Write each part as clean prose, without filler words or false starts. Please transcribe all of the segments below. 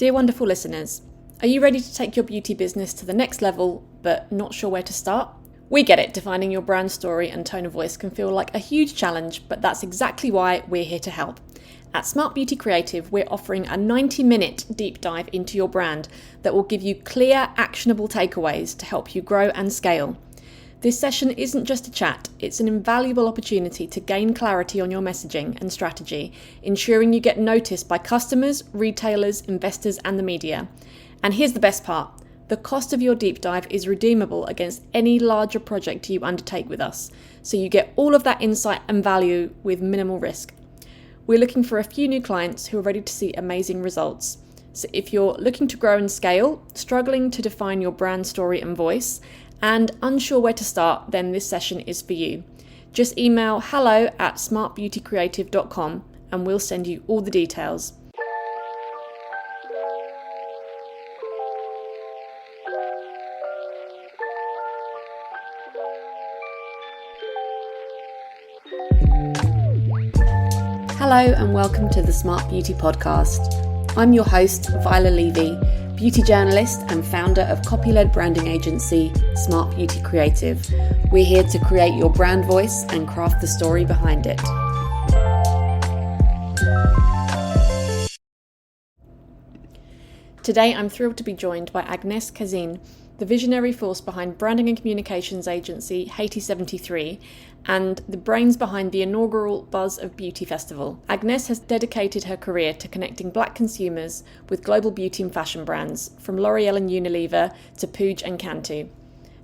Dear wonderful listeners, are you ready to take your beauty business to the next level but not sure where to start? We get it, defining your brand story and tone of voice can feel like a huge challenge, but that's exactly why we're here to help. At Smart Beauty Creative, we're offering a 90-minute deep dive into your brand that will give you clear, actionable takeaways to help you grow and scale. This session isn't just a chat, it's an invaluable opportunity to gain clarity on your messaging and strategy, ensuring you get noticed by customers, retailers, investors, and the media. And here's the best part. The cost of your deep dive is redeemable against any larger project you undertake with us, so you get all of that insight and value with minimal risk. We're looking for a few new clients who are ready to see amazing results. So if you're looking to grow and scale, struggling to define your brand story and voice, and unsure where to start, then this session is for you. Just email hello@smartbeautycreative.com and we'll send you all the details. Hello and welcome to the Smart Beauty Podcast. I'm your host, Viola Levy, beauty journalist and founder of copy-led branding agency, Smart Beauty Creative. We're here to create your brand voice and craft the story behind it. Today, I'm thrilled to be joined by Agnes Cazin, the visionary force behind branding and communications agency Haiti 73 and the brains behind the inaugural Buzz of Beauty Festival. Agnes has dedicated her career to connecting Black consumers with global beauty and fashion brands, from L'Oreal and Unilever to Puig and Cantu.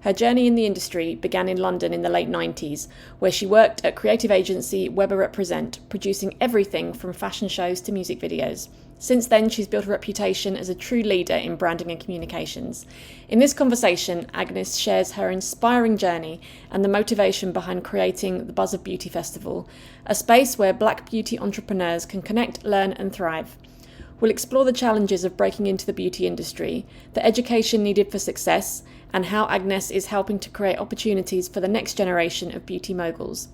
Her journey in the industry began in London in the late 90s, where she worked at creative agency Weber Represent, producing everything from fashion shows to music videos. Since then, she's built a reputation as a true leader in branding and communications. In this conversation, Agnes shares her inspiring journey and the motivation behind creating the Buzz of Beauty Festival, a space where Black beauty entrepreneurs can connect, learn and thrive. We'll explore the challenges of breaking into the beauty industry, the education needed for success, and how Agnes is helping to create opportunities for the next generation of beauty moguls.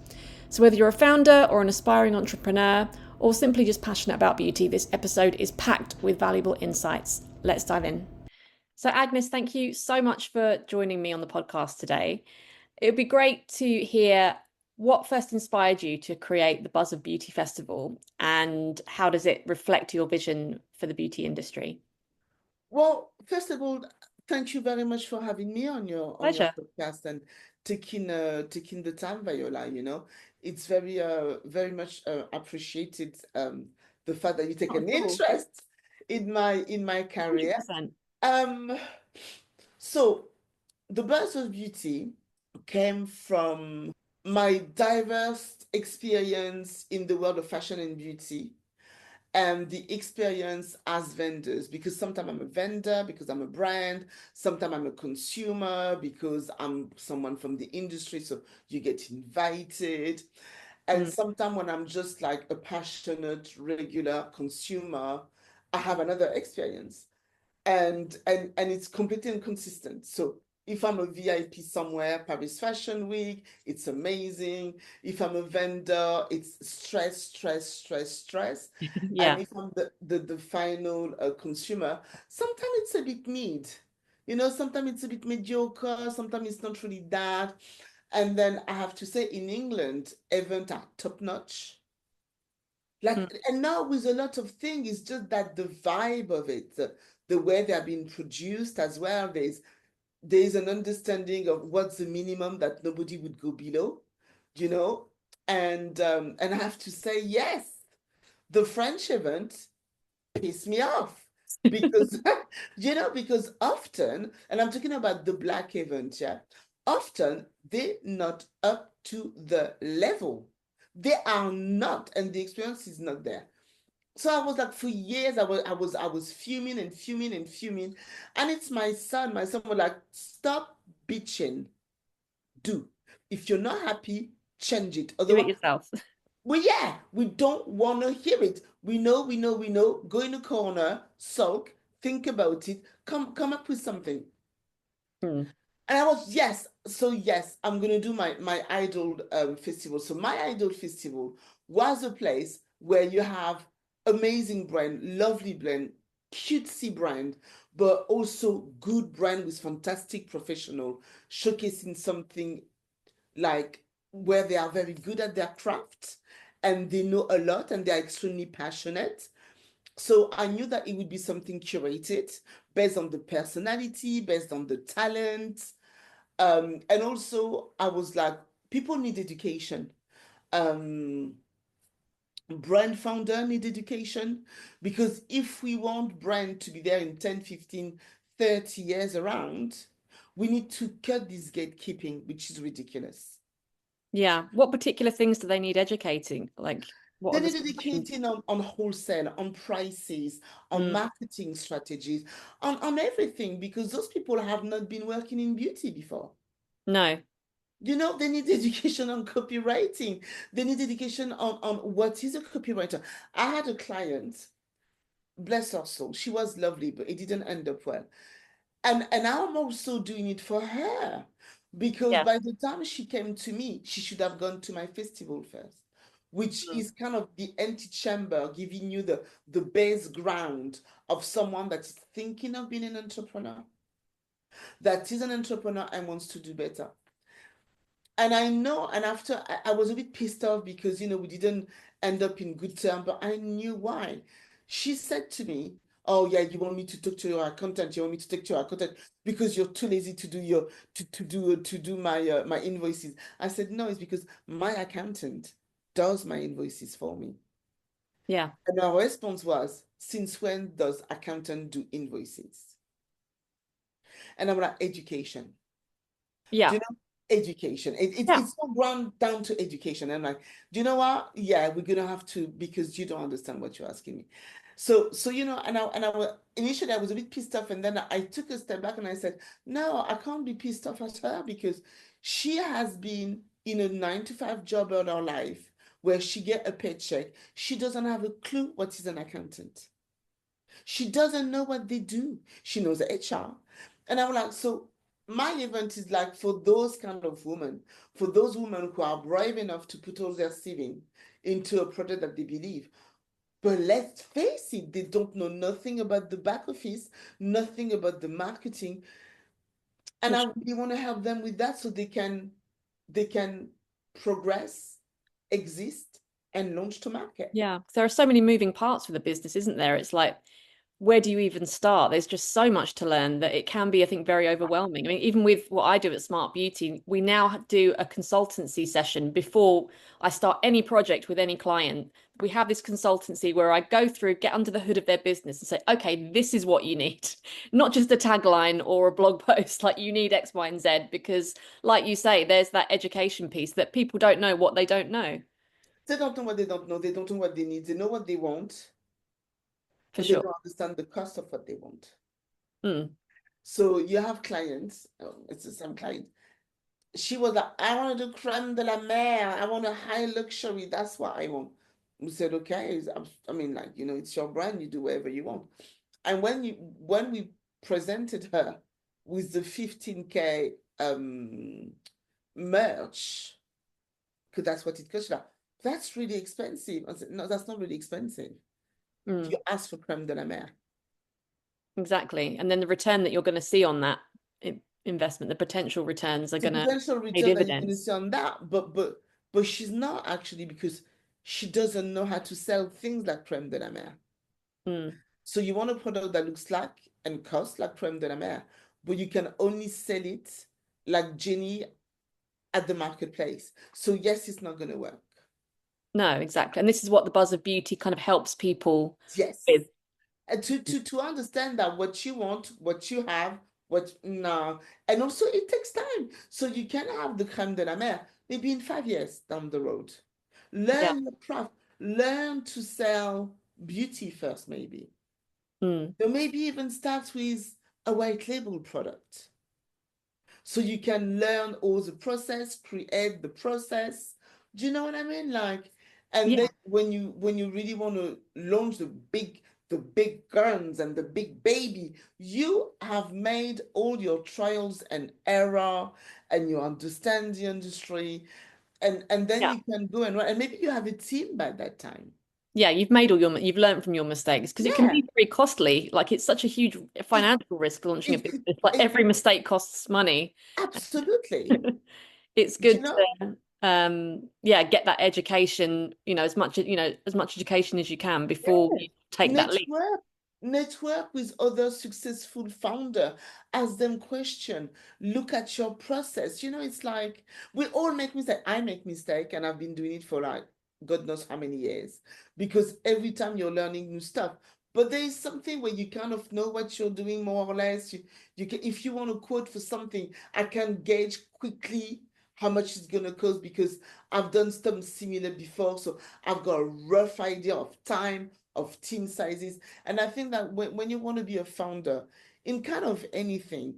So whether you're a founder or an aspiring entrepreneur, or simply just passionate about beauty, this episode is packed with valuable insights. Let's dive in. So Agnes, thank you so much for joining me on the podcast today. It would be great to hear what first inspired you to create the Buzz of Beauty Festival and how does it reflect your vision for the beauty industry? Well, first of all, thank you very much for having me on your Pleasure. podcast and taking the time, Viola. It's very much appreciated, the fact that you take an interest in my career. 100%. So the Buzz of Beauty came from my diverse experience in the world of fashion and beauty and the experience as vendors, because sometimes I'm a vendor because I'm a brand, sometimes I'm a consumer because I'm someone from the industry, so you get invited. And sometimes when I'm just like a passionate, regular consumer, I have another experience. And it's completely inconsistent. So if I'm a VIP somewhere, Paris Fashion Week, it's amazing. If I'm a vendor, it's stress, stress, stress, stress. Yeah. And if I'm the final consumer, sometimes it's a bit mid. Sometimes it's a bit mediocre, sometimes it's not really that. And then I have to say, in England, events are top notch. And now with a lot of things, it's just that the vibe of it, the way they are being produced as well, there's an understanding of what's the minimum that nobody would go below, you know? And I have to say, yes, the French event pissed me off because, because often, and I'm talking about the Black event, yeah, often they're not up to the level. They are not, and the experience is not there. So I was like, for years, I was fuming and fuming and fuming. And it's my son. My son was like, stop bitching. Do. If you're not happy, change it. Do it Otherwise, yourself. well, yeah, we don't want to hear it. We know. Go in the corner, sulk, think about it, come up with something. And I was, yes. So yes, I'm gonna do my idol festival. So my idol festival was a place where you have amazing brand, lovely brand, cutesy brand, but also good brand with fantastic professional, showcasing something like where they are very good at their craft and they know a lot and they're extremely passionate. So I knew that it would be something curated based on the personality, based on the talent. And also I was like, people need education. Um, Brand founder need education, because if we want brand to be there in 10, 15, 30 years around, we need to cut this gatekeeping, which is ridiculous. Yeah. What particular things do they need educating? Like, what They are the need sort of main... educating on wholesale, on prices, on Mm, marketing strategies, on everything, because those people have not been working in beauty before. no. You know, they need education on copywriting. They need education on what is a copywriter. I had a client, bless her soul, she was lovely, but it didn't end up well. And I'm also doing it for her, because Yeah. by the time she came to me, she should have gone to my festival first, which Mm, is kind of the antechamber, giving you the base ground of someone that is thinking of being an entrepreneur, that is an entrepreneur and wants to do better. And I know, and after I was a bit pissed off because, we didn't end up in good terms, but I knew why. She said to me, "Oh yeah, you want me to talk to your accountant? You want me to talk to your accountant because you're too lazy to do my invoices." I said, "No, it's because my accountant does my invoices for me." yeah. And her response was, "Since when does accountant do invoices?" And I'm like, education. Do Yeah. you know, education? Yeah. It's all ground down to education. And I'm like, do you know what? Yeah, we're gonna have to, because you don't understand what you're asking me. So initially I was a bit pissed off, and then I took a step back and I said, no, I can't be pissed off at her, because she has been in a 9 to 5 job all her life where she get a paycheck. She doesn't have a clue what is an accountant. She doesn't know what they do. She knows HR. And I'm like, so my event is like for those kind of women, for those women who are brave enough to put all their saving into a project that they believe. But let's face it, they don't know nothing about the back office, nothing about the marketing. And For I sure. really want to help them with that so they can progress, exist, and launch to market. Yeah. There are so many moving parts with a business, isn't there? It's like, where do you even start? There's just so much to learn that it can be, I think, very overwhelming. I mean, even with what I do at Smart Beauty, we now do a consultancy session before I start any project with any client. We have this consultancy where I go through, get under the hood of their business and say, okay, this is what you need. Not just a tagline or a blog post, like you need X, Y, and Z, because like you say, there's that education piece that people don't know what they don't know, They don't know what they don't know. They don't know what they need. They know what they want, for but they sure. don't understand the cost of what they want. Mm. So you have clients, it's the same client. She was like, I want to do creme de la mer. I want a high luxury. That's what I want. We said, okay. I mean, like, it's your brand. You do whatever you want. And when we presented her with the 15K merch, because that's what it cost, like, that's really expensive. I said, no, that's not really expensive. Mm. You asked for creme de la mer. Exactly. And then the return that you're going to see on that investment, the potential returns are The going to potential pay return that you're going to dividends. see on that, but she's not actually, because she doesn't know how to sell things like creme de la mer. Mm. So you want a product that looks like and costs like creme de la mer, but you can only sell it like Jenny at the marketplace. So yes, it's not going to work. No, exactly. And this is what the buzz of beauty kind of helps people Yes. with. And to understand that what you want, what you have, what no, and also it takes time. So you can have the creme de la mer maybe in 5 years down the road. Yeah. Learn your craft, learn to sell beauty first, maybe. Mm. Or maybe even start with a white label product. So you can learn all the process, create the process. Do you know what I mean? Like, and then Yeah. when you really want to launch the big guns and the big baby, you have made all your trials and error, and you understand the industry, and then Yeah. you can go and run, and maybe you have a team by that time. Yeah, you've learned from your mistakes because it can Yeah, be very costly. Like it's such a huge it financial risk launching a it could business. Like it every mistake costs money. absolutely. It's Do you good know? to yeah, get that education, as much as much education as you can before you take that leap. Network, network with other successful founder. Ask them question. Look at your process. It's like we all make mistake. I make mistake, and I've been doing it for like God knows how many years. Because every time you're learning new stuff. But there is something where you kind of know what you're doing more or less. You can, if you want to quote for something, I can gauge quickly how much it's gonna cost because I've done something similar before. So I've got a rough idea of time of team sizes. And I think that when you want to be a founder in kind of anything,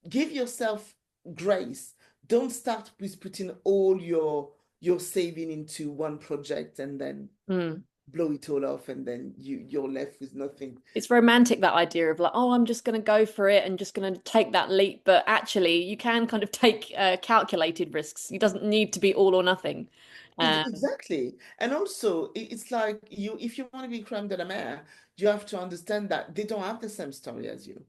give yourself grace. Don't start with putting all your saving into one project and then Mm. blow it all off and then you're left with nothing. It's romantic, that idea of like, oh, I'm just going to go for it and just going to take that leap. But actually, you can kind of take calculated risks. It doesn't need to be all or nothing. Um, Exactly. And also it's like you if you want to be creme de la mer, you have to understand that they don't have the same story as you.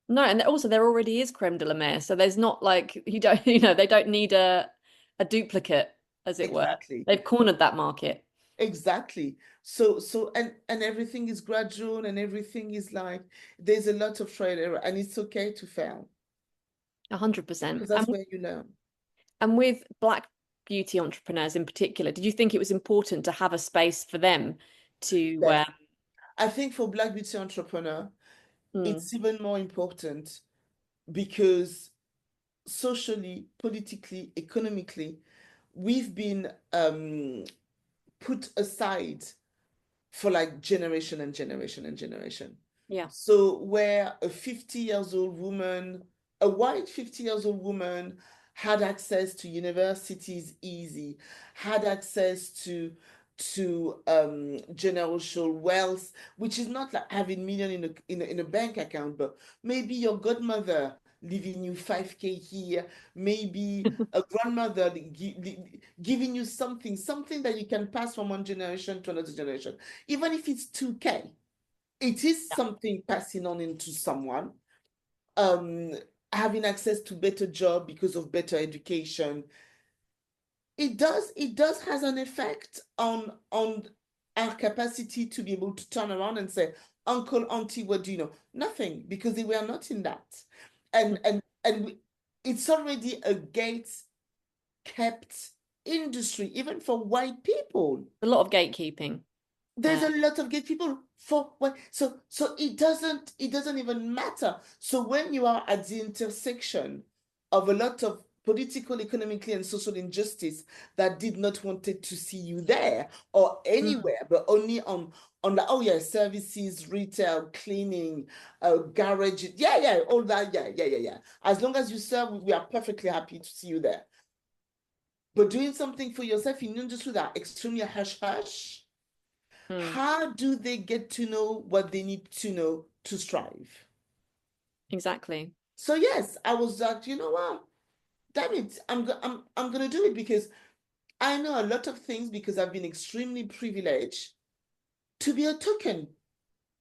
no, and also there already is creme de la mer, so there's not like you don't, they don't need a duplicate, as it were. Exactly. They've cornered that market. Exactly. So and everything is gradual and everything is like there's a lot of trial and error and it's okay to fail 100%. because that's where you learn. And with Black beauty entrepreneurs in particular, did you think it was important to have a space for them to Yes. I think for Black beauty entrepreneur, mm, it's even more important because socially, politically, economically, we've been put aside for like generation and generation and generation. yeah. So where a 50 years old woman, a white 50 years old woman had access to universities easy, had access to generational wealth, which is not like having million in a bank account, but maybe your godmother leaving you 5K here, maybe a grandmother giving you something that you can pass from one generation to another generation. Even if it's 2K, it is Yeah. something passing on into someone. Um, Having access to better job because of better education. It does has an effect on our capacity to be able to turn around and say, Uncle, Auntie, what do you know? Nothing, because they were not in that. And it's already a gate kept industry, even for white people. A lot of gatekeeping. There's a lot of gay people for what so it doesn't even matter. So when you are at the intersection of a lot of political, economically, and social injustice that did not wanted to see you there or Mm. anywhere, but only on the, oh yeah, services, retail, cleaning, garage, yeah, all that, yeah. As long as you serve, we are perfectly happy to see you there. But doing something for yourself in industry that extremely hush hush, Mm. how do they get to know what they need to know to strive? Exactly. So yes, I was like, you know what? Damn it, I'm gonna do it because I know a lot of things because I've been extremely privileged to be a token.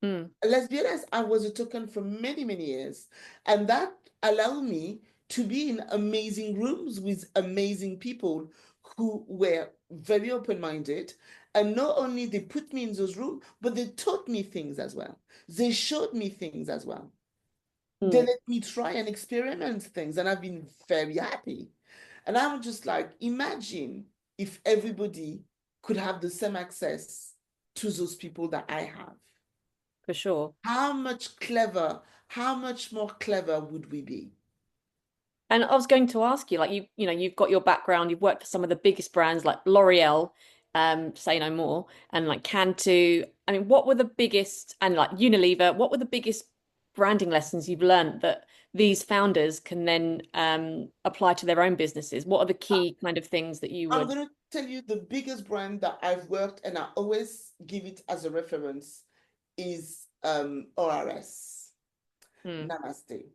Mm. Let's be honest, I was a token for many, many years, and that allowed me to be in amazing rooms with amazing people who were very open-minded. And not only they put me in those rooms, but they taught me things as well. They showed me things as well. They Mm. let me try and experiment things, and I've been very happy. And I'm just like, imagine if everybody could have the same access to those people that I have. For sure. How much more clever would we be? And I was going to ask you, like you've got your background, you've worked for some of the biggest brands like L'Oreal, say no more, and like Cantu. I mean, what were the biggest, and like Unilever, what were the biggest branding lessons you've learned that these founders can then apply to their own businesses? What are the key kind of things that you I'm would? going to tell you the biggest brand that I've worked, and I always give it as a reference, is ORS. Hmm. Namaste.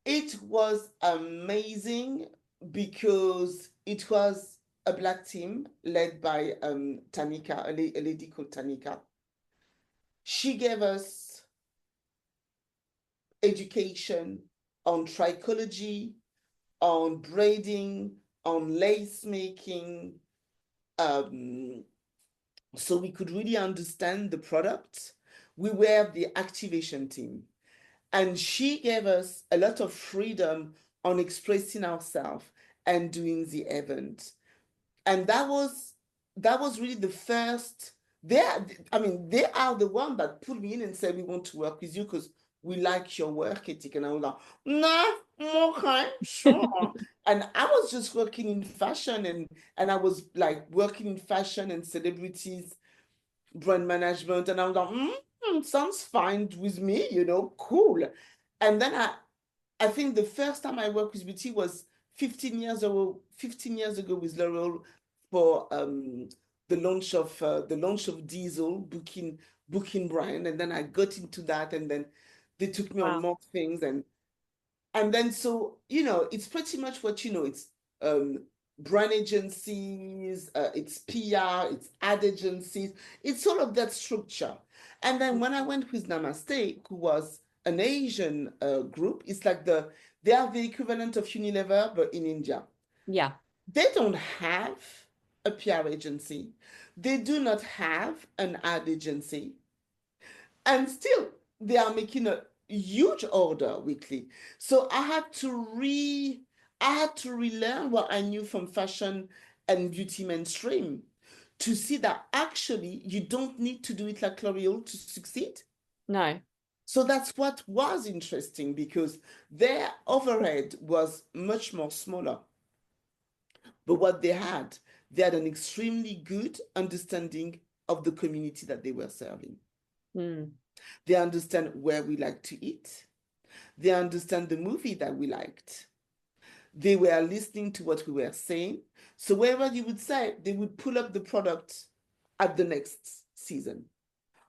It was amazing because it was a Black team led by Tanika, a lady called Tanika. She gave us education on trichology, on braiding, on lace making, so we could really understand the product. We were the activation team. And she gave us a lot of freedom on expressing ourselves and doing the event. And that was really the first. They are the one that pulled me in and said, we want to work with you because we like your work ethic. And I was like, nah, okay, sure. And I was just working in fashion, and I was like working in fashion and celebrities, brand management, and I was like, sounds fine with me, cool. And then I think the first time I worked with beauty was 15 years ago, 15 years ago with L'Oreal for the launch of Diesel booking brand, and then I got into that, and then they took me on Wow. more things, and then so it's pretty much what it's um brand agencies, it's PR, it's ad agencies, it's all of that structure. And then when I went with Namaste, who was an Asian group, it's like they are the equivalent of Unilever but in India. Yeah. They don't have a PR agency, they do not have an ad agency, and still they are making a huge order weekly. So I had to relearn what I knew from fashion and beauty mainstream to see that actually you don't need to do it like L'Oreal to succeed. No. So that's what was interesting, because their overhead was much more smaller. But what they had an extremely good understanding of the community that they were serving. Mm. They understand where we like to eat. They understand the movie that we liked. They were listening to what we were saying. So wherever you would say, they would pull up the product at the next season.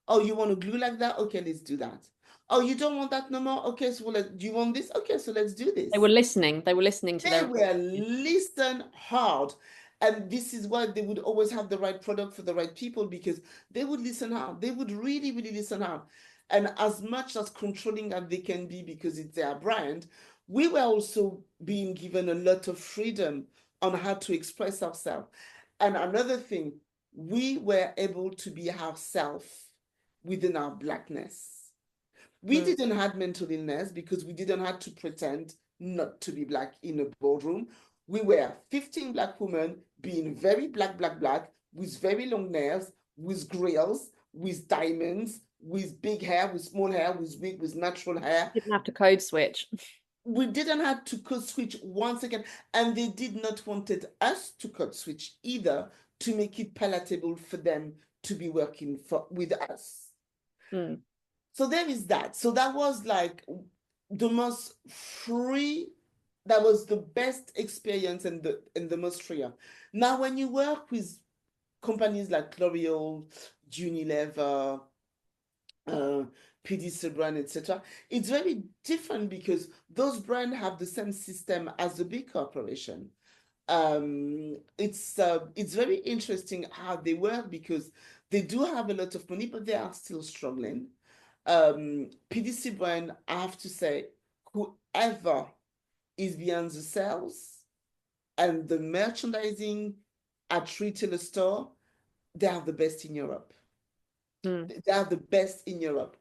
Oh, you want to glue like that? Okay, let's do that. Oh, you don't want that no more? Okay, so do you want this? Okay, so let's do this. They were listening. They were listening to They their. were listen hard. And this is why they would always have the right product for the right people, because they would listen hard. They would really, really listen hard. And as much as controlling as they can be because it's their brand, we were also being given a lot of freedom on how to express ourselves. And another thing, we were able to be ourselves within our Blackness. We Mm. didn't have mental illness because we didn't have to pretend not to be Black in a boardroom. We were 15 Black women being very black, with very long nails, with grills, with diamonds, with big hair, with small hair, with wig, with natural hair. Didn't have to code switch. We didn't have to code switch once again, and they did not wanted us to code switch either, to make it palatable for them to be working with us. Mm. So there is that. So that was like the most free, that was the best experience, and the most freer. Now, when you work with companies like L'Oreal, Unilever, PDC brand, etc., it's very different because those brands have the same system as the big corporation. It's very interesting how they work, because they do have a lot of money, but they are still struggling. PDC brand, I have to say, whoever is behind the sales and the merchandising at retailer store, they are the best in Europe. Mm. They are the best in Europe.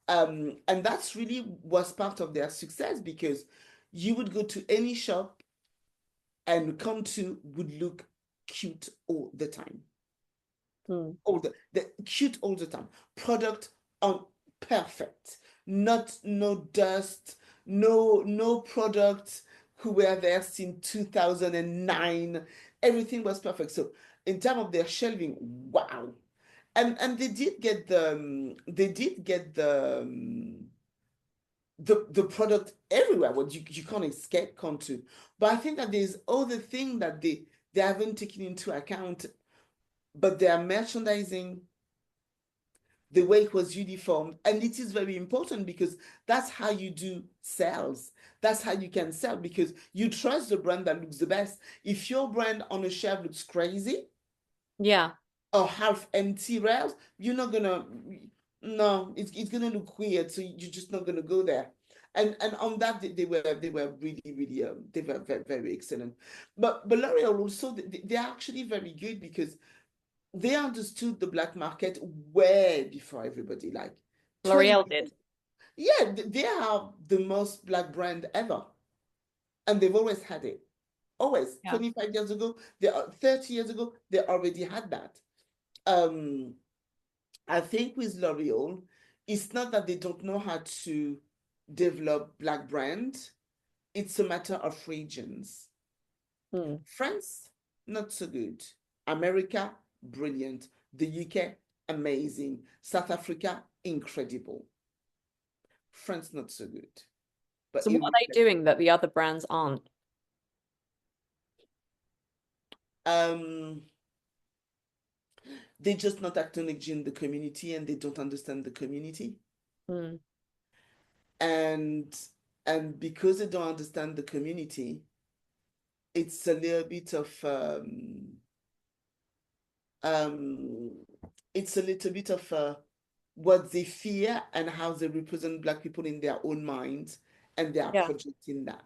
And that's really was part of their success, because you would go to any shop and Cantu would look cute all the time. Mm. All the cute all the time. Product on perfect. Not no dust, no product who were there since 2009. Everything was perfect. So in terms of their shelving, wow. And they did get the product everywhere. What you can't escape Cantu. But I think that there's other thing that they haven't taken into account, but their merchandising, the way it was uniform. And it is very important because that's how you do sales. That's how you can sell because you trust the brand that looks the best. If your brand on a shelf looks crazy Yeah. or half empty rails, you're not gonna, no, it's gonna look weird. So you're just not gonna go there. And on that they were really really they were very, very excellent. But L'Oreal also they're actually very good because they understood the black market way before everybody, like 20 L'Oreal years. did. Yeah, they are the most black brand ever. And they've always had it. Always. Yeah. 25 years ago, 30 years ago, they already had that. Um, I think with L'Oreal, it's not that they don't know how to develop black brand. It's a matter of regions. Hmm. France, not so good. America, brilliant. The UK, amazing. South Africa, incredible. France, not so good. But So what are they doing that the other brands aren't? um, they're just not acknowledging the community and they don't understand the community. Hmm. And because they don't understand the community, it's a little bit of um, it's a little bit of what they fear and how they represent Black people in their own minds, and they are Yeah. projecting that.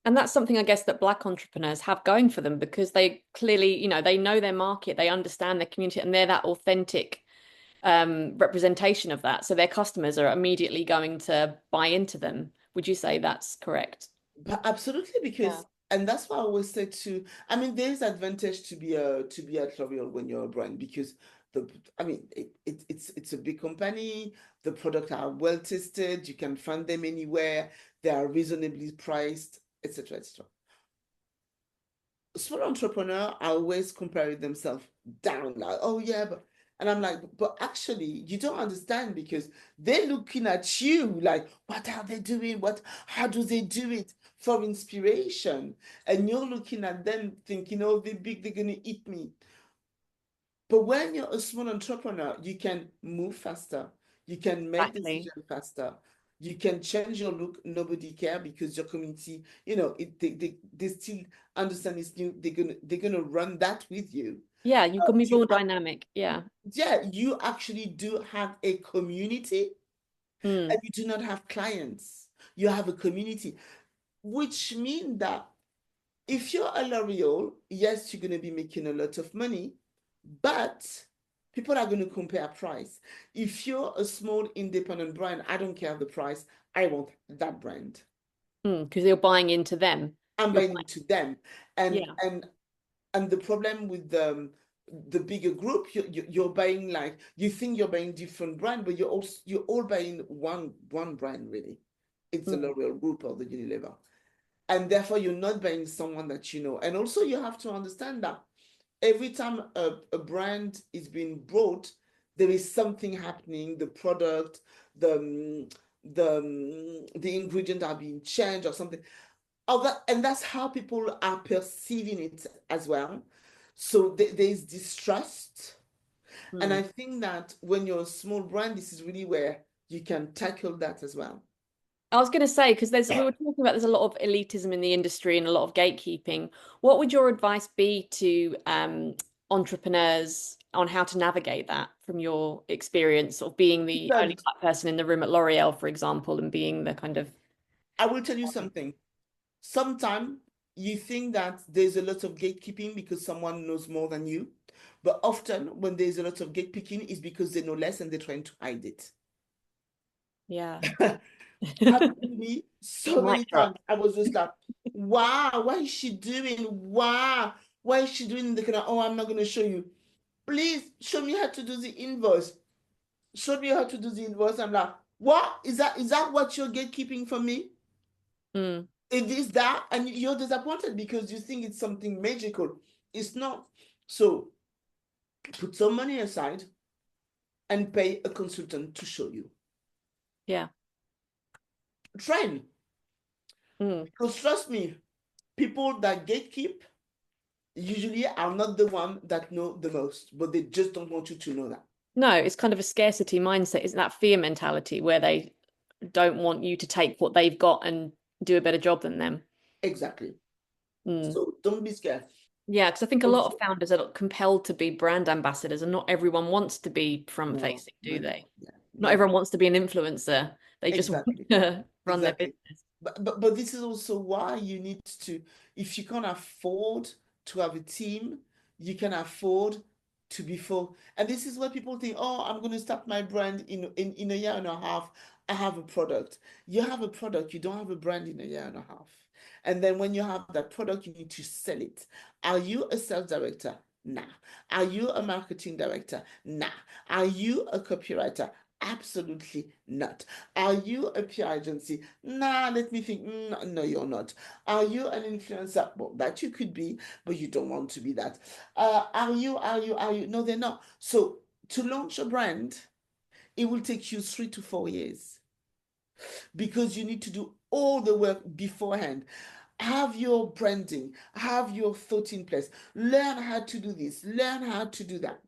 And that's something I guess that Black entrepreneurs have going for them because they clearly, they know their market, they understand their community, and they're that authentic representation of that. So their customers are immediately going to buy into them. Would you say that's correct? But absolutely, Yeah. because and that's why I always say to, I mean, there's advantage to be at L'Oreal when you're a brand because the I mean it's a big company, the products are well tested, you can find them anywhere, they are reasonably priced, etc. etc. Small entrepreneur are always comparing themselves down, like, oh yeah, but and I'm like, but actually you don't understand because they're looking at you like, what are they doing? How do they do it for inspiration? And you're looking at them thinking, oh, they're big, they're gonna eat me. But when you're a small entrepreneur, you can move faster, you can make Exactly. decisions faster, you can change your look, nobody care because your community, they still understand it's new, they're gonna run that with you. Yeah, you can be You more dynamic. Yeah. Yeah, you actually do have a community Mm. and you do not have clients. You have a community, which means that if you're a L'Oreal, yes, you're going to be making a lot of money, but people are going to compare price. If you're a small independent brand, I don't care the price. I want that brand. Because you're buying into them. I'm You're buying into them. And Yeah. the problem with the bigger group, you're buying, like, you think you're buying different brand, but you're all buying one brand really. It's the Mm. L'Oreal group or the Unilever. And therefore you're not buying someone that you know. And also you have to understand that every time a brand is being brought, there is something happening, the product, the ingredient are being changed or something. And that's how people are perceiving it as well. So there's distrust. And I Mm. think that when you're a small brand, this is really where you can tackle that as well. I was going to say, because we were talking about there's a lot of elitism in the industry and a lot of gatekeeping. What would your advice be to entrepreneurs on how to navigate that from your experience of being the only But black person in the room at L'Oreal, for example, and being the kind of I will tell you something. Sometimes you think that there's a lot of gatekeeping because someone knows more than you. But often when there's a lot of gatekeeping, it's because they know less and they're trying to hide it. yeah. Happened to me so Mic many times. drop. I was just like, wow, what is she doing? Wow, what is she doing? Oh, I'm not going to show you. Please show me how to do the invoice. Show me how to do the invoice. I'm like, what? Is that what you're gatekeeping from me? Mm. It is that, and you're disappointed because you think it's something magical. It's not. So put some money aside and pay a consultant to show you. Yeah. Train. Mm. Because trust me, people that gatekeep usually are not the one that know the most, but they just don't want you to know that. No, it's kind of a scarcity mindset. It's that fear mentality where they don't want you to take what they've got and do a better job than them. Exactly. Mm. So don't be scared. Yeah, because I think a lot of Also, founders are compelled to be brand ambassadors, and not everyone wants to be front no, facing, no, do no, they? yeah, Not no, everyone wants to be an influencer. They just want exactly. to run their Exactly. business. But this is also why you need to, if you can't afford to have a team, you can afford to be full. And this is where people think, oh, I'm going to start my brand in a year and a half. I have a product. You have a product, you don't have a brand in a year and a half. And then when you have that product, you need to sell it. Are you a sales director? Nah. Are you a marketing director? Nah. Are you a copywriter? Absolutely not. Are you a PR agency? Nah, let me think. No, you're not. Are you an influencer? Well, that you could be, but you don't want to be that. Are you? No, they're not. So to launch a brand, it will take you 3 to 4 years because you need to do all the work beforehand. Have your branding, have your thought in place, learn how to do this, learn how to do that.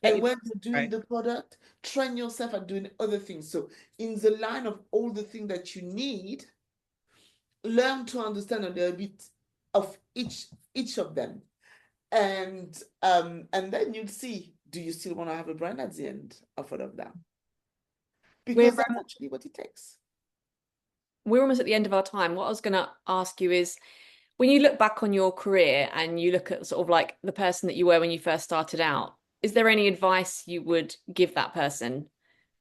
Get And your when you're doing right. the product, train yourself at doing other things. So, in the line of all the things that you need, learn to understand a little bit of each of them. And then you'll see, do you still want to have a brand at the end of all of that? We're Because that's actually what it takes. we're almost at the end of our time. What I was going to ask you is, when you look back on your career and you look at sort of like the person that you were when you first started out, is there any advice you would give that person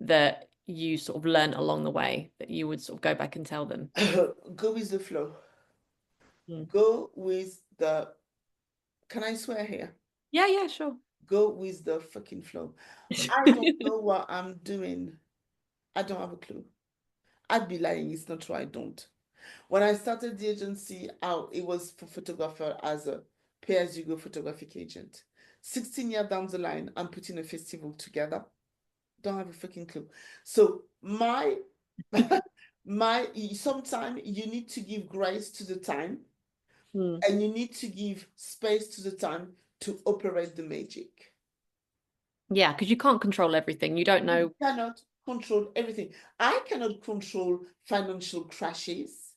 that you sort of learned along the way that you would sort of go back and tell them? Go with the flow. Mm. Go with the, can I swear here? Yeah, yeah, sure. Go with the fucking flow. I don't know what I'm doing. I don't have a clue. I'd be lying. It's not true. I don't. When I started the agency out, it was for photographer as a pay-as-you-go photographic agent. 16 years down the line, I'm putting a festival together. Don't have a fucking clue. So my sometimes you need to give grace to the time Mm. and you need to give space to the time to operate the magic. Yeah, because you can't control everything. You don't You know. cannot control everything. I cannot control financial crashes.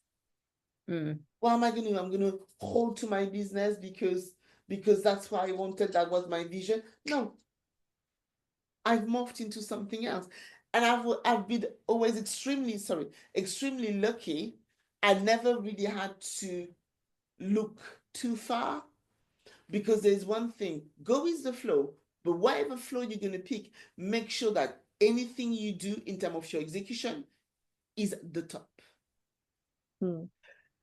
Mm. What am I going to do? I'm going to hold to my business because that's what I wanted. That was my vision. No, I've morphed into something else. And I've been always extremely lucky. I never really had to look too far because there's one thing, go with the flow, but whatever flow you're going to pick, make sure that anything you do in terms of your execution is the top. Mm.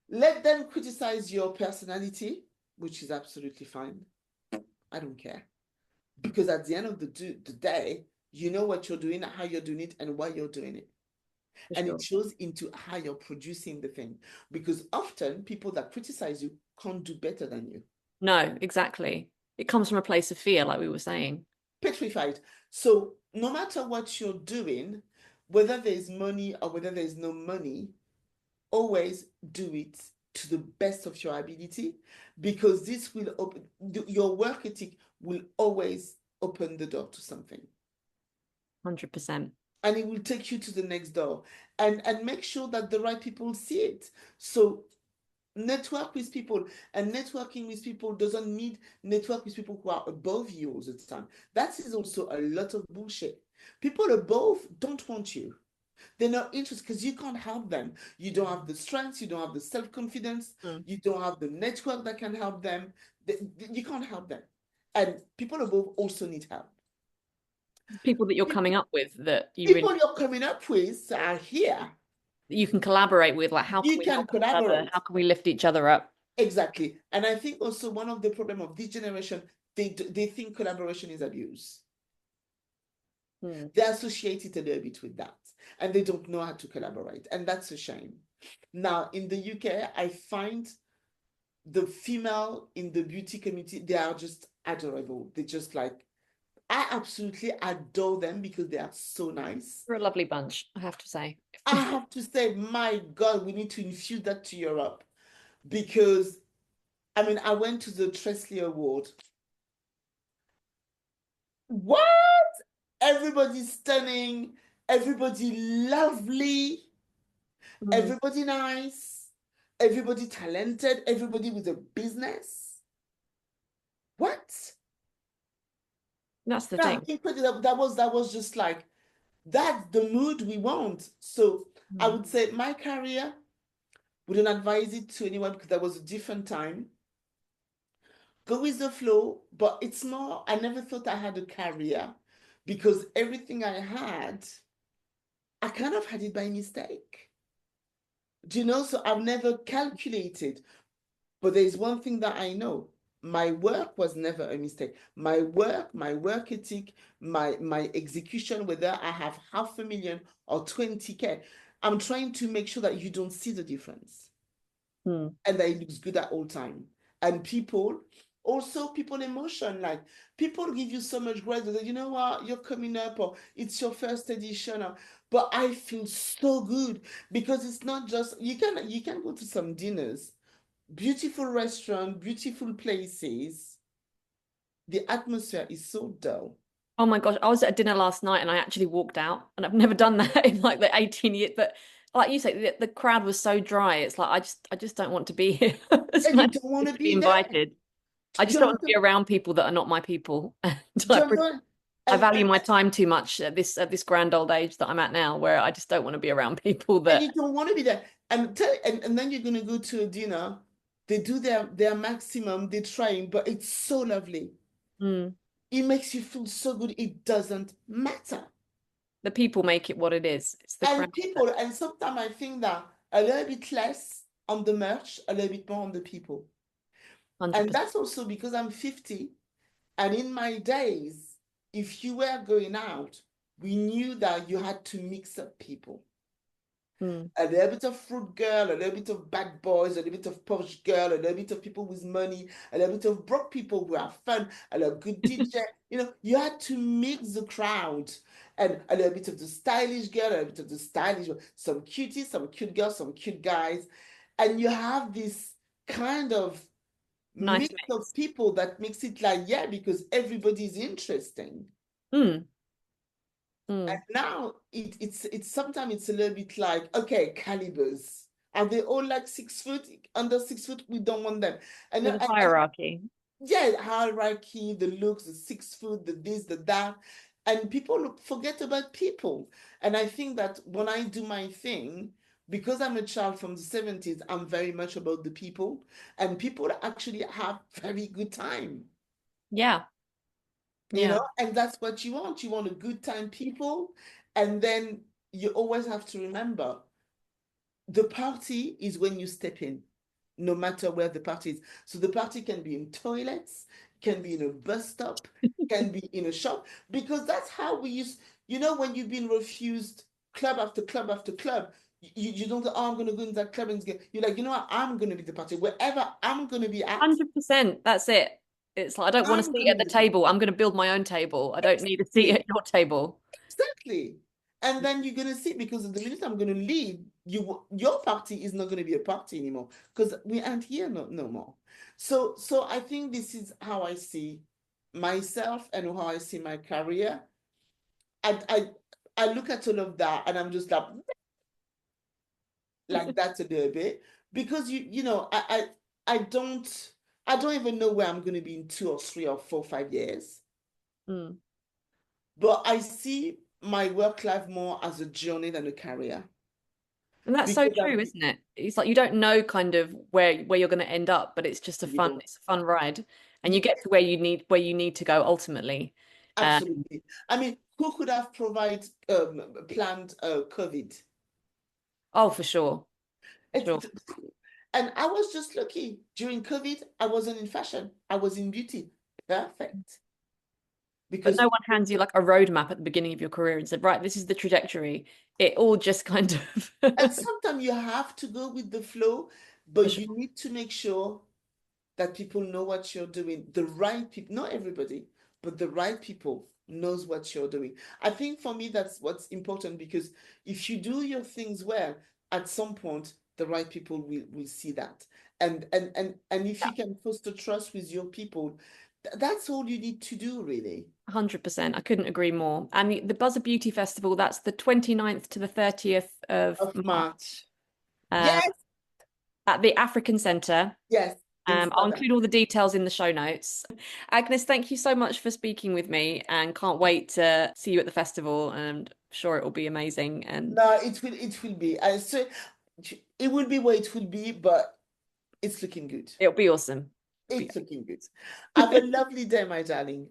Let them criticize your personality, which is absolutely fine. I don't care. Because at the end of the day, you know what you're doing, how you're doing it, and why you're doing it. For And it sure. shows into how you're producing the thing. Because often people that criticize you can't do better than you. No, exactly. It comes from a place of fear, like we were saying. Petrified. So no matter what you're doing, whether there's money or whether there's no money, always do it to the best of your ability because this will open your work ethic will always open the door to something 100%. and it will take you to the next door and make sure that the right people see it. So network with people, and networking with people doesn't mean network with people who are above you all the time. That is also a lot of bullshit. People above don't want you. They're not interested because you can't help them. You don't have the strength, you don't have the self-confidence, Mm. you don't have the network that can help them. You can't help them. And people above also need help. People that you're coming up with that you really People you're coming up with are here. you can collaborate with, like how can You we can help each other? collaborate. How can we lift each other up? Exactly. And I think also one of the problem of this generation, they think collaboration is abuse. Mm. They associate it a little bit with that. And they don't know how to collaborate. And that's a shame. Now, in the UK, I find the female in the beauty community, they are just adorable. They just like, I absolutely adore them because they are so nice. We're a lovely bunch, I have to say. I have to say, my God, we need to infuse that to Europe because, I mean, I went to the Tresley Award. What? everybody stunning, everybody lovely, Mm. everybody nice, everybody talented, everybody with a business. What? That's the Yeah, thing. incredible. That was just like that's the mood we want. So I Mm. would say my career wouldn't advise it to anyone because that was a different time. Go with the flow, but it's more, I never thought I had a career because everything I had, I kind of had it by mistake. Do you know? So I've never calculated. But there's one thing that I know. My work was never a mistake. My work ethic, my execution, whether I have 500,000 or 20K, I'm trying to make sure that you don't see the difference Mm. and that it looks good at all time. And people, also people emotion, like people give you so much grace that you know what, you're coming up or it's your first edition. But I feel so good because it's not just you can go to some dinners, beautiful restaurant, beautiful places. The atmosphere is so dull. Oh my gosh, I was at a dinner last night and I actually walked out, and I've never done that in like the 18 years. But like you say, the crowd was so dry. It's like I just don't want to be here. It's And you nice don't want to to be be there. invited. I just don't John, want to be around people that are not my people. John, I and, value and, my time too much at this grand old age that I'm at now, where I just don't want to be around people and that. you don't want to be there. And then you're gonna go to a dinner. They do their maximum, they're trying, but it's so lovely. Mm. It makes you feel so good. It doesn't matter. The people make it what it is. It's the crowd. And sometimes I think that a little bit less on the merch, a little bit more on the people. And 100%. that's also because I'm 50. And in my days, if you were going out, we knew that you had to mix up people. Mm. A little bit of fruit girl, a little bit of bad boys, a little bit of posh girl, a little bit of people with money, a little bit of broke people who have fun, a little good DJ. You had to mix the crowd. And a little bit of the stylish girl, a little bit of the stylish, some cuties, some cute girls, some cute guys. And you have this kind of Nice mix of mix. people that makes it like, yeah, because everybody's interesting. Mm. And Mm. now it's sometimes it's a little bit like, okay, calibers. Are they all like 6 foot? Under 6 foot, we don't want them. There's a And hierarchy. yeah, hierarchy, the looks, the 6 foot, the this, the that. And people forget about people. And I think that when I do my thing, because I'm a child from the 70s, I'm very much about the people. And people actually have very good time. Yeah. Yeah. And that's what you want. You want a good time people. And then you always have to remember the party is when you step in, no matter where the party is. So the party can be in toilets, can be in a bus stop, can be in a shop, because that's how we use, when you've been refused club after club after club, you don't go, oh, I'm going to go in that club and get, you're like, you know what, I'm going to be the party. Wherever I'm going to be at, 100%. That's it. It's like I don't want a I'm seat going to at be the the party. table. I'm going to build my own table. I don't need a seat Exactly. at your table. Exactly. And then you're gonna see because the minute I'm gonna leave, your party is not gonna be a party anymore because we aren't here no more. So I think this is how I see myself and how I see my career. And I look at all of that and I'm just like that a little bit because I don't even know where I'm gonna be in 2 or 3 or 4 5 years. Mm. But I see my work life more as a journey than a career. And that's so Because true, isn't it? It's like you don't know kind of where you're going to end up, but it's just a you fun don't, it's a fun ride, and you you, get to where you need to go ultimately. Um, absolutely. I mean, who could have planned COVID? oh, for sure, for It, sure. it- and I was just lucky. During COVID, I wasn't in fashion. I was in beauty. Perfect. But Because no one hands you like a roadmap at the beginning of your career and said, right, this is the trajectory. It all just kind of and sometimes you have to go with the flow, for but sure. you need to make sure that people know what you're doing. The right people, not everybody, but the right people knows what you're doing. I think for me, that's what's important because if you do your things well, at some point, the right people will see that. And if Yeah, you can foster trust with your people, that's all you need to do, really. 100%. I couldn't agree more. And the Buzz of Beauty Festival, that's the 29th to the 30th of Of March March. Yes, at the African Centre. yes. I'll include all the details in the show notes. Agnes, thank you so much for speaking with me, and can't wait to see you at the festival. And I'm sure it will be amazing. And No, it will be. So it will be where it will be, but it's looking good. it'll be awesome. It's looking good. Have a lovely day, my darling.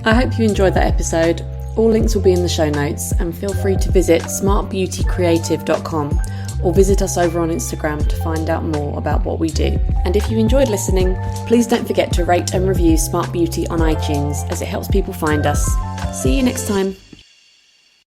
I hope you enjoyed that episode. All links will be in the show notes, and feel free to visit smartbeautycreative.com or visit us over on Instagram to find out more about what we do. And if you enjoyed listening, please don't forget to rate and review Smart Beauty on iTunes, as it helps people find us. See you next time.